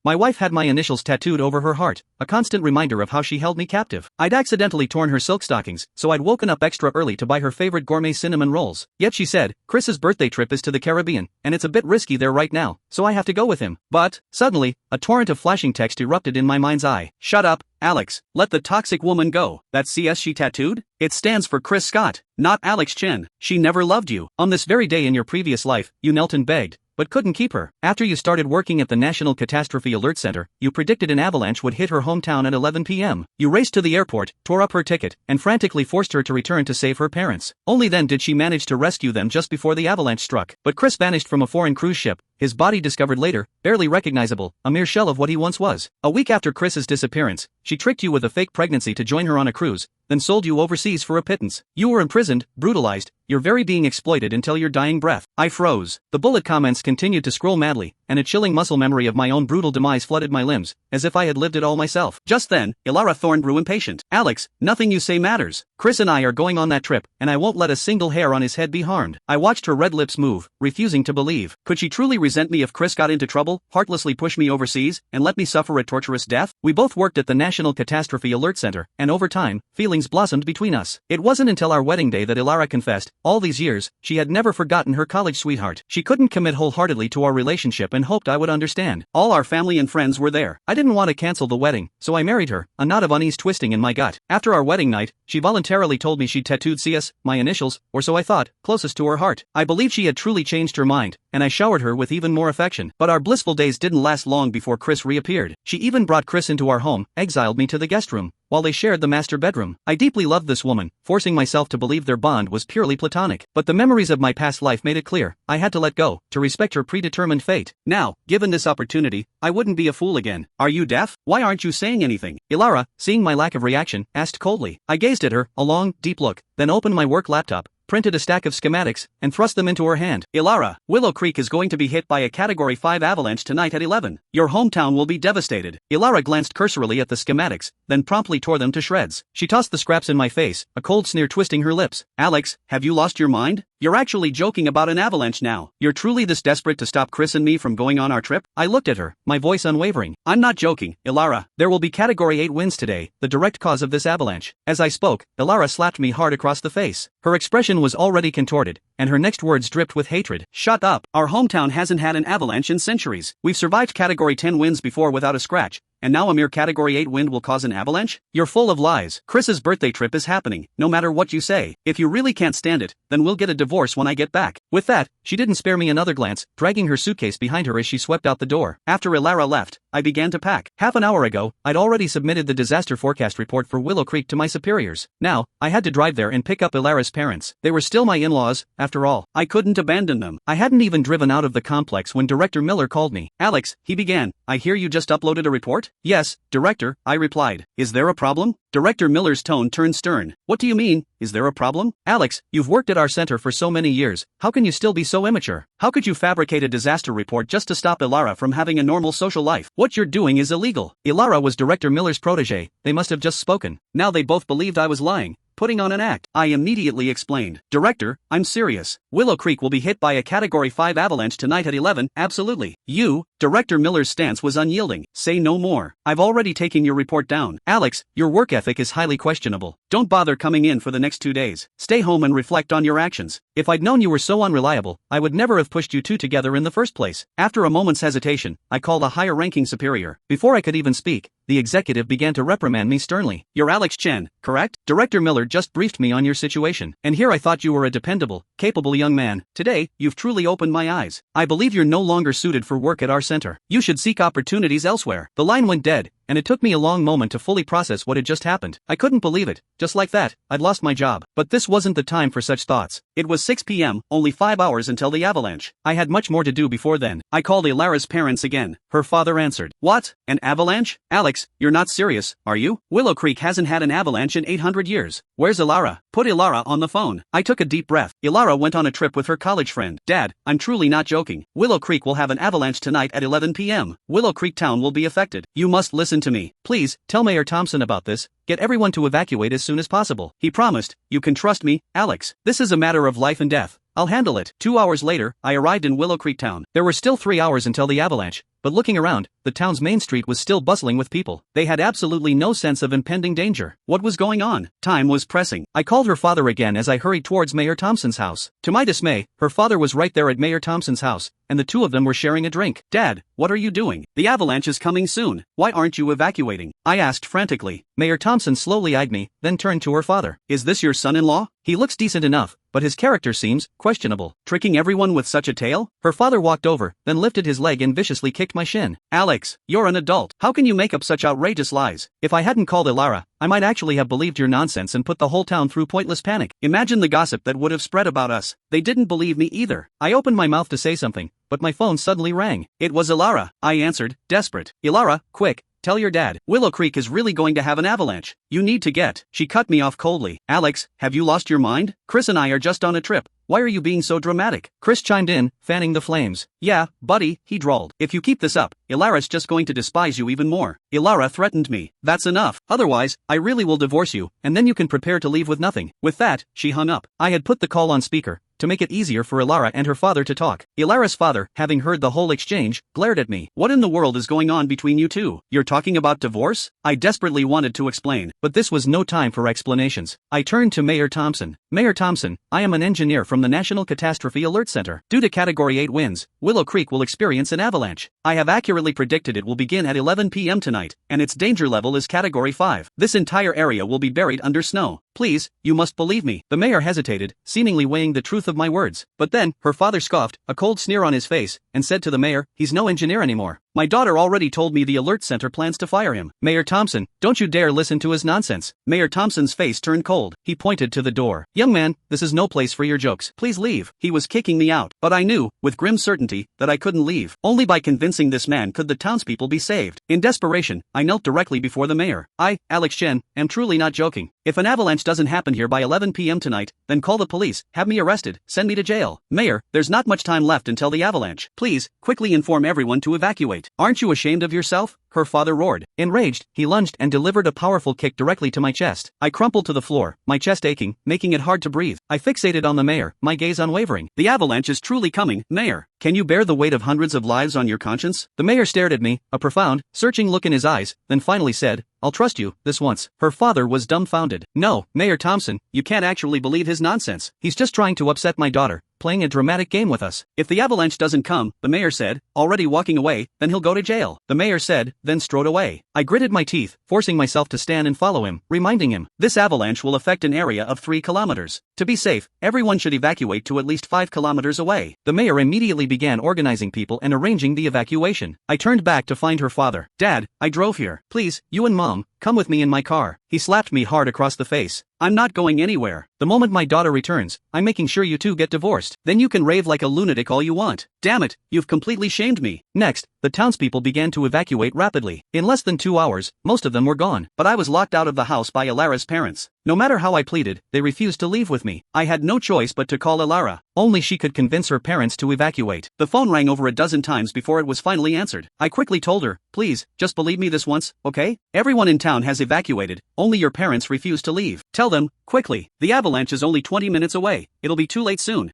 My wife had my initials tattooed over her heart, a constant reminder of how she held me captive. I'd accidentally torn her silk stockings, so I'd woken up extra early to buy her favorite gourmet cinnamon rolls. Yet she said, Chris's birthday trip is to the Caribbean, and it's a bit risky there right now, so I have to go with him. But, suddenly, a torrent of flashing text erupted in my mind's eye. Shut up, Alex. Let the toxic woman go. That CS she tattooed? It stands for Chris Scott, not Alex Chen. She never loved you. On this very day in your previous life, you knelt and begged, but couldn't keep her. After you started working at the National Catastrophe Alert Center, you predicted an avalanche would hit her hometown at 11 p.m. You raced to the airport, tore up her ticket, and frantically forced her to return to save her parents. Only then did she manage to rescue them just before the avalanche struck. But Chris vanished from a foreign cruise ship, his body discovered later, barely recognizable, a mere shell of what he once was. A week after Chris's disappearance, she tricked you with a fake pregnancy to join her on a cruise, then sold you overseas for a pittance. You were imprisoned, brutalized, your very being exploited until your dying breath. I froze. The bullet comments continued to scroll madly, and a chilling muscle memory of my own brutal demise flooded my limbs, as if I had lived it all myself. Just then, Ilara Thorne grew impatient. Alex, nothing you say matters. Chris and I are going on that trip, and I won't let a single hair on his head be harmed. I watched her red lips move, refusing to believe. Could she truly resent me if Chris got into trouble, heartlessly push me overseas, and let me suffer a torturous death? We both worked at the National Catastrophe Alert Center, and over time, feelings blossomed between us. It wasn't until our wedding day that Ilara confessed, all these years, she had never forgotten her college sweetheart. She couldn't commit wholeheartedly to our relationship and hoped I would understand. All our family and friends were there. I didn't want to cancel the wedding, so I married her, a knot of unease twisting in my gut. After our wedding night, she voluntarily told me she'd tattooed CS, my initials, or so I thought, closest to her heart. I believed she had truly changed her mind, and I showered her with even more affection. But our blissful days didn't last long before Chris reappeared. She even brought Chris into our home, exiled me to the guest room, while they shared the master bedroom. I deeply loved this woman, forcing myself to believe their bond was purely platonic. But the memories of my past life made it clear, I had to let go, to respect her predetermined fate. Now, given this opportunity, I wouldn't be a fool again. Are you deaf? Why aren't you saying anything? Ilara, seeing my lack of reaction, asked coldly. I gazed at her, a long, deep look, then opened my work laptop, printed a stack of schematics, and thrust them into her hand. Ilara, Willow Creek is going to be hit by a Category 5 avalanche tonight at 11. Your hometown will be devastated. Ilara glanced cursorily at the schematics, then promptly tore them to shreds. She tossed the scraps in my face, a cold sneer twisting her lips. Alex, have you lost your mind? You're actually joking about an avalanche now. You're truly this desperate to stop Chris and me from going on our trip? I looked at her, my voice unwavering. I'm not joking, Ilara. There will be Category 8 winds today, the direct cause of this avalanche. As I spoke, Ilara slapped me hard across the face. Her expression was already contorted, and her next words dripped with hatred. Shut up. Our hometown hasn't had an avalanche in centuries. We've survived Category 10 winds before without a scratch, and now a mere Category 8 wind will cause an avalanche? You're full of lies. Chris's birthday trip is happening, no matter what you say. If you really can't stand it, then we'll get a divorce when I get back. With that, she didn't spare me another glance, dragging her suitcase behind her as she swept out the door. After Ilara left, I began to pack. Half an hour ago, I'd already submitted the disaster forecast report for Willow Creek to my superiors. Now, I had to drive there and pick up Ilara's parents. They were still my in-laws, after all. I couldn't abandon them. I hadn't even driven out of the complex when Director Miller called me. Alex, he began, I hear you just uploaded a report? Yes, Director, I replied. Is there a problem? Director Miller's tone turned stern. What do you mean, is there a problem? Alex, you've worked at our center for so many years, how can you still be so immature? How could you fabricate a disaster report just to stop Ilara from having a normal social life? What you're doing is illegal. Ilara was Director Miller's protege, they must have just spoken. Now they both believed I was lying, putting on an act. I immediately explained. Director, I'm serious. Willow Creek will be hit by a Category 5 avalanche tonight at 11, absolutely. You, Director Miller's stance was unyielding. Say no more. I've already taken your report down. Alex, your work ethic is highly questionable. Don't bother coming in for the next 2 days. Stay home and reflect on your actions. If I'd known you were so unreliable, I would never have pushed you two together in the first place. After a moment's hesitation, I called a higher-ranking superior. Before I could even speak, the executive began to reprimand me sternly. You're Alex Chen, correct? Director Miller just briefed me on your situation, and here I thought you were a dependable, capable young man. Today, you've truly opened my eyes. I believe you're no longer suited for work at our center. You should seek opportunities elsewhere. The line went dead, and it took me a long moment to fully process what had just happened. I couldn't believe it. Just like that, I'd lost my job. But this wasn't the time for such thoughts. It was 6 p.m., only 5 hours until the avalanche. I had much more to do before then. I called Ilara's parents again. Her father answered. What? An avalanche? Alex, you're not serious, are you? Willow Creek hasn't had an avalanche in 800 years. Where's Ilara? Put Ilara on the phone. I took a deep breath. Ilara went on a trip with her college friend. Dad, I'm truly not joking. Willow Creek will have an avalanche tonight at 11 p.m. Willow Creek town will be affected. You must listen to me. Please, tell Mayor Thompson about this. Get everyone to evacuate as soon as possible. He promised. You can trust me, Alex. This is a matter of life and death. I'll handle it. 2 hours later, I arrived in Willow Creek town. There were still 3 hours until the avalanche, but looking around, the town's main street was still bustling with people. They had absolutely no sense of impending danger. What was going on? Time was pressing. I called her father again as I hurried towards Mayor Thompson's house. To my dismay, her father was right there at Mayor Thompson's house, and the two of them were sharing a drink. "Dad, what are you doing? The avalanche is coming soon. Why aren't you evacuating?" I asked frantically. Mayor Thompson slowly eyed me, then turned to her father. "Is this your son-in-law? He looks decent enough, but his character seems questionable. Tricking everyone with such a tale?" Her father walked over, then lifted his leg and viciously kicked my shin. "Alex, you're an adult. How can you make up such outrageous lies? If I hadn't called Ilara, I might actually have believed your nonsense and put the whole town through pointless panic. Imagine the gossip that would have spread about us. They didn't believe me either." I opened my mouth to say something, but my phone suddenly rang. It was Ilara, I answered, desperate. "Ilara, quick, tell your dad, Willow Creek is really going to have an avalanche. You need to get." She cut me off coldly. "Alex, have you lost your mind? Chris and I are just on a trip. Why are you being so dramatic?" Chris chimed in, fanning the flames. "Yeah, buddy," he drawled. "If you keep this up, Ilara's just going to despise you even more. Ilara threatened me. That's enough. Otherwise, I really will divorce you, and then you can prepare to leave with nothing." With that, she hung up. I had put the call on speaker to make it easier for Ilara and her father to talk. Ilara's father, having heard the whole exchange, glared at me. "What in the world is going on between you two? You're talking about divorce?" I desperately wanted to explain, but this was no time for explanations. I turned to Mayor Thompson. "Mayor Thompson, I am an engineer from the National Catastrophe Alert Center. Due to Category 8 winds, Willow Creek will experience an avalanche. I have accurately predicted it will begin at 11 p.m. tonight, and its danger level is Category 5. This entire area will be buried under snow. Please, you must believe me." The mayor hesitated, seemingly weighing the truth of my words. But then, her father scoffed, a cold sneer on his face, and said to the mayor, "He's no engineer anymore. My daughter already told me the alert center plans to fire him." "Mayor Thompson, don't you dare listen to his nonsense." Mayor Thompson's face turned cold. He pointed to the door. "Young man, this is no place for your jokes. Please leave." He was kicking me out, but I knew, with grim certainty, that I couldn't leave. Only by convincing this man could the townspeople be saved. In desperation, I knelt directly before the mayor. "I, Alex Chen, am truly not joking. If an avalanche doesn't happen here by 11 p.m. tonight, then call the police, have me arrested, send me to jail. Mayor, there's not much time left until the avalanche. Please, quickly inform everyone to evacuate." "Aren't you ashamed of yourself?" her father roared. Enraged, he lunged and delivered a powerful kick directly to my chest. I crumpled to the floor, my chest aching, making it hard to breathe. I fixated on the mayor, my gaze unwavering. "The avalanche is truly coming, Mayor. Can you bear the weight of hundreds of lives on your conscience?" The mayor stared at me, a profound, searching look in his eyes, then finally said, "I'll trust you, this once." Her father was dumbfounded. "No, Mayor Thompson, you can't actually believe his nonsense. He's just trying to upset my daughter, playing a dramatic game with us. If the avalanche doesn't come," the mayor said, already walking away, "then he'll go to jail." The mayor said, then strode away. I gritted my teeth, forcing myself to stand and follow him, reminding him, "This avalanche will affect an area of 3 kilometers. To be safe, everyone should evacuate to at least 5 kilometers away." The mayor immediately began organizing people and arranging the evacuation. I turned back to find her father. "Dad, I drove here. Please, you and Mom, come with me in my car." He slapped me hard across the face. "I'm not going anywhere. The moment my daughter returns, I'm making sure you two get divorced. Then you can rave like a lunatic all you want. Damn it, you've completely shamed me." Next, the townspeople began to evacuate rapidly. In less than 2 hours, most of them were gone, but I was locked out of the house by Ilara's parents. No matter how I pleaded, they refused to leave with me. I had no choice but to call Ilara. Only she could convince her parents to evacuate. The phone rang over a dozen times before it was finally answered. I quickly told her, "Please, just believe me this once, okay? Everyone in town has evacuated, only your parents refuse to leave. Tell them, quickly, the avalanche is only 20 minutes away. It'll be too late soon."